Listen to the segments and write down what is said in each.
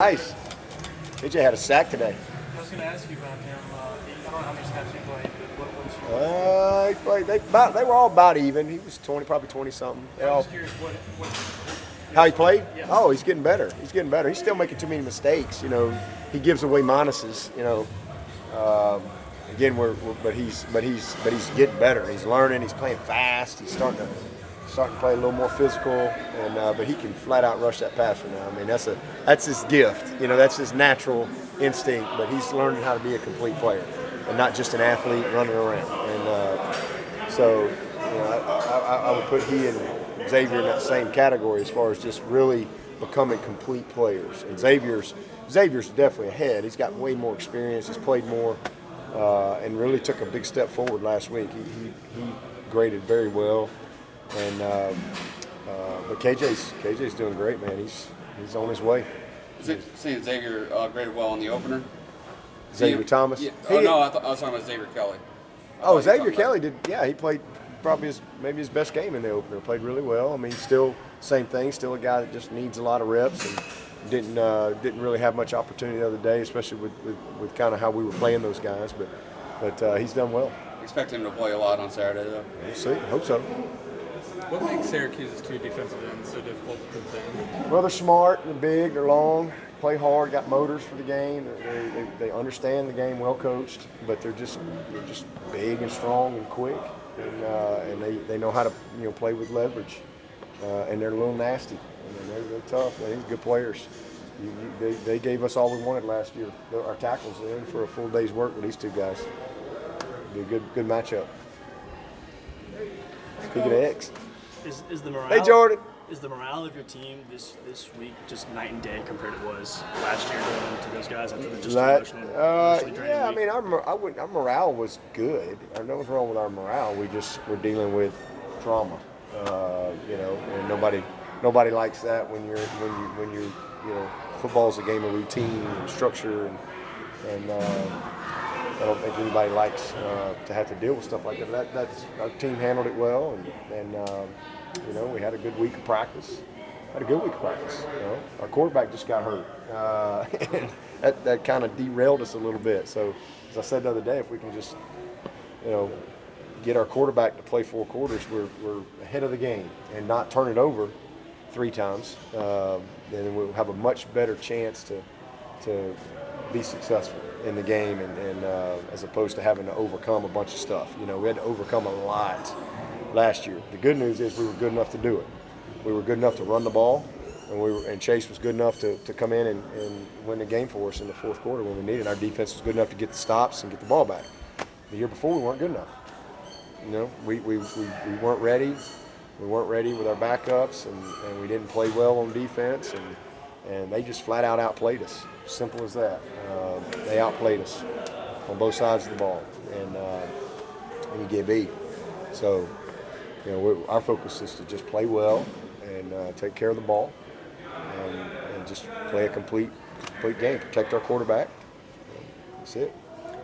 Nice. AJ had a sack today. I was going to ask you about him. I don't know how many snaps he played, but He played, they were all about even. He was 20, probably 20 something. I was just curious How he played? Yeah. Oh, he's getting better. He's getting better. He's still making too many mistakes. He gives away minuses. Again, but he's getting better. He's learning. He's playing fast. He's starting to play a little more physical, and but he can flat out rush that passer now. I mean, that's his gift. That's his natural instinct. But he's learning how to be a complete player and not just an athlete running around. And so I would put he and Xavier in that same category as far as just really becoming complete players. And Xavier's definitely ahead. He's got way more experience. He's played more, and really took a big step forward last week. He graded very well. And but KJ's doing great, man. He's on his way. Seeing Xavier graded well in the opener. Xavier Thomas. Yeah. Oh no, I was talking about Xavier Kelly. Xavier Kelly did. Yeah, he played probably maybe his best game in the opener. Played really well. I mean, still same thing. Still a guy that just needs a lot of reps and didn't really have much opportunity the other day, especially with kind of how we were playing those guys. But he's done well. Expect him to play a lot on Saturday though. We'll see. Hope so. What makes Syracuse's two defensive ends so difficult to contend? Well, they're smart, they're big, they're long, play hard, got motors for the game. They understand the game, well coached, but they're just big and strong and quick, and they know how to play with leverage, and they're a little nasty. I mean, they're tough. They're good players. They gave us all we wanted last year. Our tackles are in for a full day's work with these two guys. It'll be a good matchup. Speaking of X. Is the morale? Hey, Jordan. Is the morale of your team this week just night and day compared to what was last year going into those guys after the just emotionally draining yeah, I week? mean, our morale was good. Nothing's wrong with our morale. We're dealing with trauma, and nobody likes that when you're football's a game of routine and structure, and I don't think anybody likes to have to deal with stuff like that. That's our team handled it well, and we had a good week of practice. Our quarterback just got hurt, and that kind of derailed us a little bit. So, as I said the other day, if we can just get our quarterback to play 4 quarters, we're ahead of the game and not turn it over 3 times, then we'll have a much better chance to be successful in the game, and as opposed to having to overcome a bunch of stuff. We had to overcome a lot last year. The good news is we were good enough to do it. We were good enough to run the ball, and Chase was good enough to come in and win the game for us in the 4th quarter when we needed. Our defense was good enough to get the stops and get the ball back. The year before we weren't good enough. We weren't ready. We weren't ready with our backups, and we didn't play well on defense, and they just flat out outplayed us. Simple as that. They outplayed us on both sides of the ball, and we get beat. So, our focus is to just play well and take care of the ball, and just play a complete game. Protect our quarterback. That's it.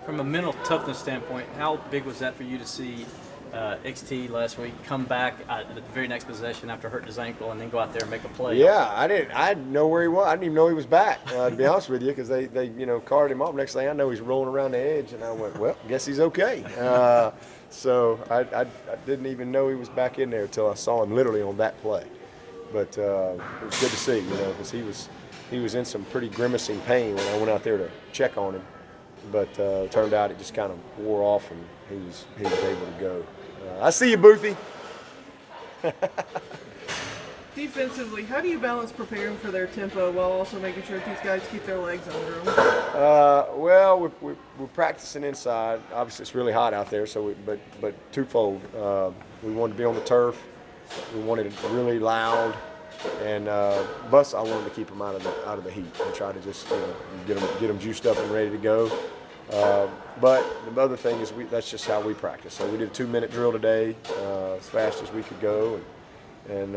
From a mental toughness standpoint, how big was that for you to see XT last week come back at the very next possession after hurting his ankle and then go out there and make a play? Yeah, I didn't know where he was. I didn't even know he was back, to be honest with you, because they carted him off. Next thing I know, he's rolling around the edge, and I went, well, I guess he's okay. So I didn't even know he was back in there until I saw him literally on that play. But it was good to see, because he was in some pretty grimacing pain when I went out there to check on him. But it turned out it just kind of wore off, and he was able to go. I see you, Boothie. Defensively, how do you balance preparing for their tempo while also making sure these guys keep their legs under them? Well, we're practicing inside. Obviously, it's really hot out there, so but twofold. We wanted to be on the turf. We wanted it really loud, and Bus, I wanted to keep them out of the heat and try to just get them juiced up and ready to go. But the other thing is that's just how we practice. So we did a 2-minute drill today, as fast as we could go, and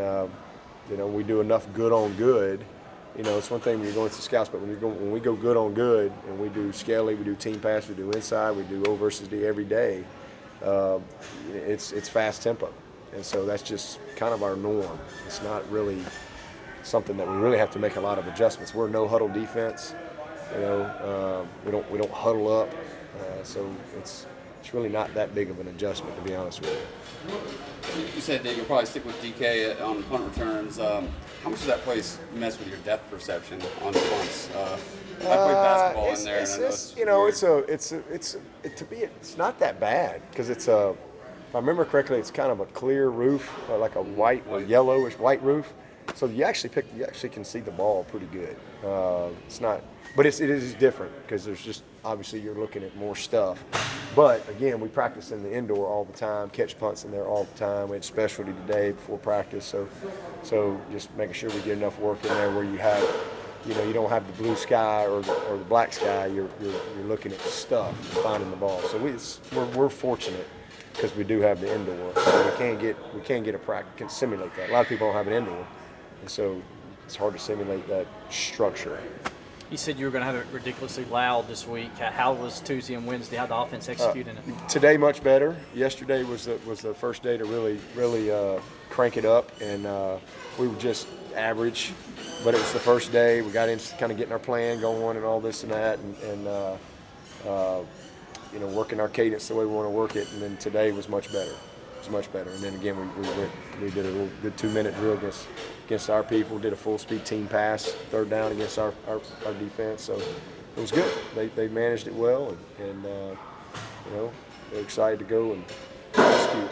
we do enough good on good. It's one thing when you're going to scouts, but when we go good on good, and we do skelly, we do team pass, we do inside, we do O versus D every day, it's fast tempo, and so that's just kind of our norm. It's something that we really have to make a lot of adjustments. We're a no huddle defense. You know, we don't huddle up, so it's really not that big of an adjustment, to be honest with you. You said that you'll probably stick with DK on punt returns. How much does that place mess with your depth perception on the punts? I played basketball in there, and I know it's you know, weird. it's not that bad because it's a, if I remember correctly, it's kind of a clear roof, like a white or yellowish white roof. So you actually can see the ball pretty good. It's not, but it is different because there's just obviously you're looking at more stuff. But again, we practice in the indoor all the time, catch punts in there all the time. We had specialty today before practice, so just making sure we get enough work in there where you have, you know, you don't have the blue sky or the black sky. You're looking at stuff and finding the ball. So we're fortunate because we do have the indoor. So we can't get a practice, can simulate that. A lot of people don't have an indoor, and so it's hard to simulate that structure. You said you were going to have it ridiculously loud this week. How was Tuesday and Wednesday? How the offense executed it? Today much better. Yesterday was the first day to really crank it up, and we were just average. But it was the first day. We got into kind of getting our plan going and all this and that, and you know, working our cadence the way we want to work it. And then today was much better. It was much better. And then again, we did a little good 2-minute drill against our people. Did a full speed team pass, third down against our defense. So it was good. They managed it well, and you know, they're excited to go and execute.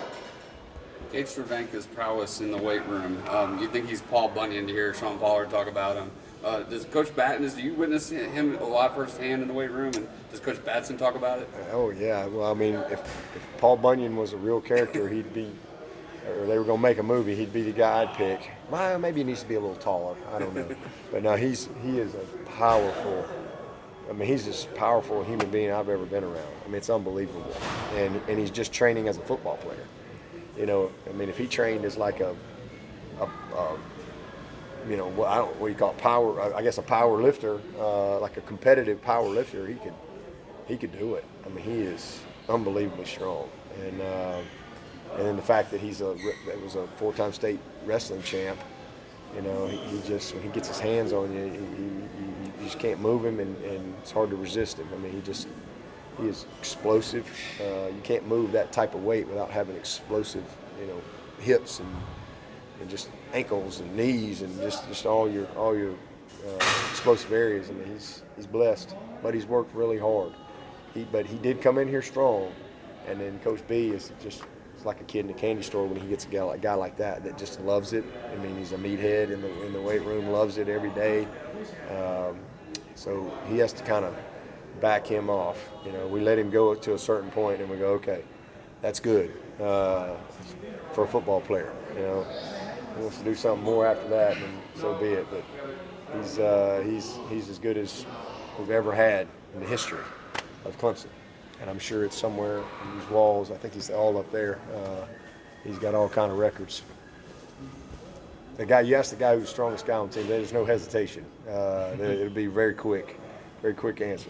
Gage Cervenka's prowess in the weight room. You think he's Paul Bunyan to hear Sean Pollard talk about him? Does Coach Batten, do you witness him a lot firsthand in the weight room, and does Coach Batson talk about it? Oh yeah. Well, I mean, if Paul Bunyan was a real character, he'd be, or they were going to make a movie, he'd be the guy I'd pick. Well, maybe he needs to be a little taller. I don't know. But no, he is a powerful. I mean, he's as powerful a human being I've ever been around. I mean, it's unbelievable. And he's just training as a football player. You know, I mean, if he trained as like a you know, what do you call it, power? I guess a power lifter, like a competitive power lifter, he could do it. I mean, he is unbelievably strong, and then the fact that he was a 4-time state wrestling champ. You know, he just, when he gets his hands on you, you just can't move him, and it's hard to resist him. I mean, he is explosive. You can't move that type of weight without having explosive, you know, hips and just ankles and knees and just all your explosive areas. I mean, he's blessed, but he's worked really hard. But he did come in here strong, and then Coach B is just, it's like a kid in a candy store when he gets a guy like that just loves it. I mean, he's a meathead in the weight room, loves it every day. So he has to kind of back him off. You know, we let him go to a certain point, and we go, okay, that's good for a football player. You know, he wants to do something more after that, and so be it. But he's as good as we've ever had in the history of Clemson, and I'm sure it's somewhere in these walls. I think he's all up there. He's got all kind of records. You ask the guy who's the strongest guy on the team, there's no hesitation. It'll be very quick answer.